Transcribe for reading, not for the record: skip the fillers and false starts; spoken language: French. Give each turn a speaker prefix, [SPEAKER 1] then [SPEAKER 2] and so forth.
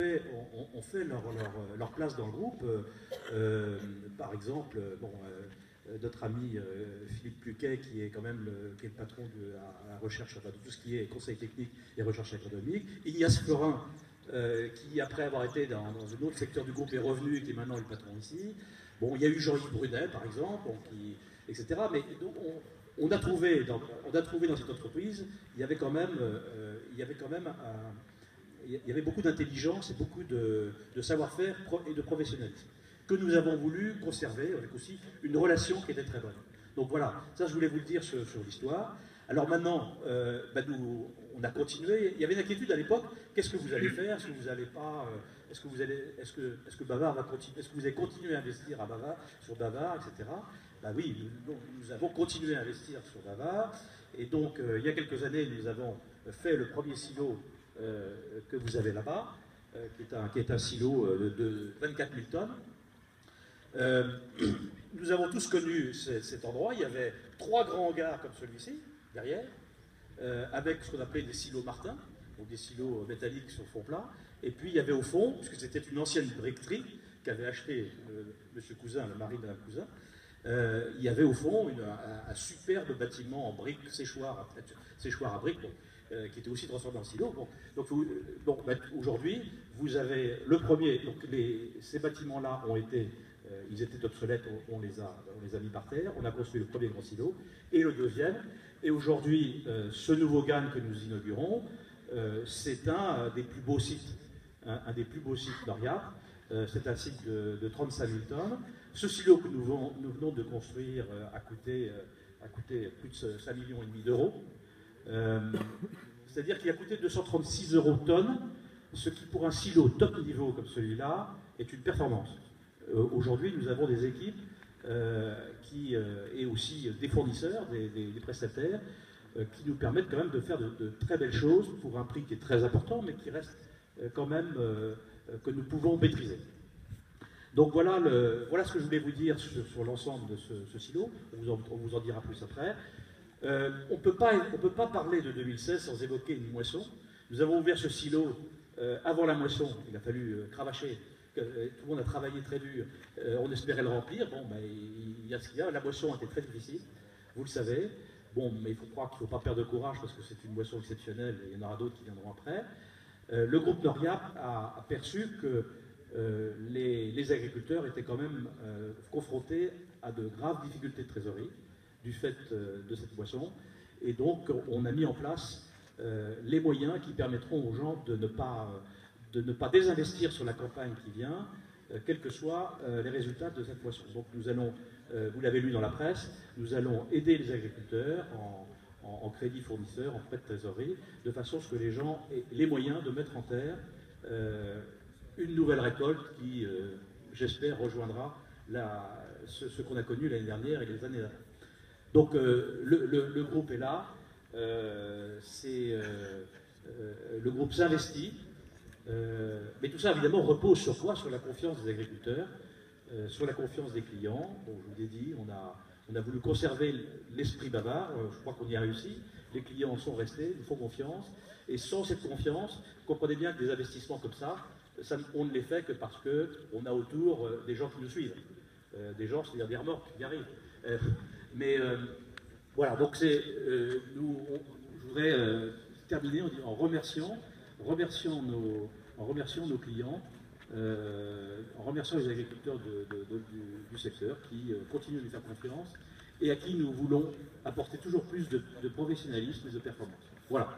[SPEAKER 1] ont fait leur place dans le groupe. Par exemple, notre ami Philippe Pluquet, qui est quand même qui est le patron de la recherche, enfin, de tout ce qui est conseil technique et recherche agronomique. Ignace Florin, qui après avoir été dans un autre secteur du groupe est revenu et qui est maintenant le patron ici. Bon, il y a eu Jean-Yves Brunet, par exemple, etc. Mais donc, on a trouvé dans cette entreprise, il y avait quand même il y avait beaucoup d'intelligence et beaucoup de savoir-faire et de professionnalisme que nous avons voulu conserver avec aussi une relation qui était très bonne. Donc voilà, ça je voulais vous le dire sur l'histoire. Alors maintenant, on a continué. Il y avait une inquiétude à l'époque. Qu'est-ce que vous allez faire? Est-ce que vous allez pas est-ce que Bavard va continuer? Est-ce que vous allez continuer à investir à Bavard, sur Bavard, etc. Ben oui, nous avons continué à investir sur Bavard. Et donc, il y a quelques années, nous avons fait le premier silo que vous avez là-bas, qui est un silo de 24 000 tonnes. Nous avons tous connu cet endroit. Il y avait 3 grands hangars comme celui-ci, derrière, avec ce qu'on appelait des silos Martin, donc des silos métalliques sur fond plat. Et puis il y avait au fond, puisque c'était une ancienne briqueterie qu'avait acheté M. Cousin, le mari de Mme Cousin, il y avait au fond un superbe bâtiment en briques, séchoir à briques, qui était aussi transformé en silo. Donc aujourd'hui, vous avez le premier, donc ces bâtiments-là ont été, ils étaient obsolètes, on les a mis par terre, on a construit le premier grand silo, et le deuxième, et aujourd'hui, ce nouveau GAN que nous inaugurons, c'est un des plus beaux sites, un des plus beaux sites d'Oriat. C'est un site de 35 000 tonnes. Ce silo que nous venons de construire a coûté plus de 5,5 millions d'euros. C'est-à-dire qu'il a coûté 236 € tonne, ce qui pour un silo top niveau comme celui-là est une performance. Aujourd'hui, nous avons des équipes et aussi des fournisseurs, des prestataires, qui nous permettent quand même de faire de très belles choses pour un prix qui est très important, mais qui reste quand même que nous pouvons maîtriser. Donc voilà ce que je voulais vous dire sur l'ensemble de ce silo. On vous en dira plus après. On ne peut pas parler de 2016 sans évoquer une moisson. Nous avons ouvert ce silo avant la moisson. Il a fallu cravacher. Tout le monde a travaillé très dur. On espérait le remplir. Bon, il y a ce qu'il y a. La moisson était très difficile, vous le savez. Bon, mais il faut croire qu'il ne faut pas perdre de courage parce que c'est une moisson exceptionnelle et il y en aura d'autres qui viendront après. Le groupe Noriap a perçu que les agriculteurs étaient quand même confrontés à de graves difficultés de trésorerie du fait de cette moisson. Et donc, on a mis en place les moyens qui permettront aux gens de ne pas désinvestir sur la campagne qui vient, quels que soient les résultats de cette moisson. Donc, nous allons, vous l'avez lu dans la presse, nous allons aider les agriculteurs en crédit fournisseur, en prêt de trésorerie, de façon à ce que les gens aient les moyens de mettre en terre une nouvelle récolte qui, j'espère, rejoindra ce qu'on a connu l'année dernière et les années d'avant. Donc le groupe est là, le groupe s'investit, mais tout ça évidemment repose sur quoi? Sur la confiance des agriculteurs, sur la confiance des clients. Bon, je vous l'ai dit, on a voulu conserver l'esprit Bavard, je crois qu'on y a réussi, les clients sont restés, ils font confiance, et sans cette confiance, comprenez bien que des investissements comme ça, on ne les fait que parce qu'on a autour des gens qui nous suivent, des gens, c'est-à-dire des remorques qui arrivent. Voilà, donc je voudrais terminer en remerciant nos clients, en remerciant les agriculteurs du secteur qui continuent de nous faire confiance et à qui nous voulons apporter toujours plus de professionnalisme et de performance. Voilà.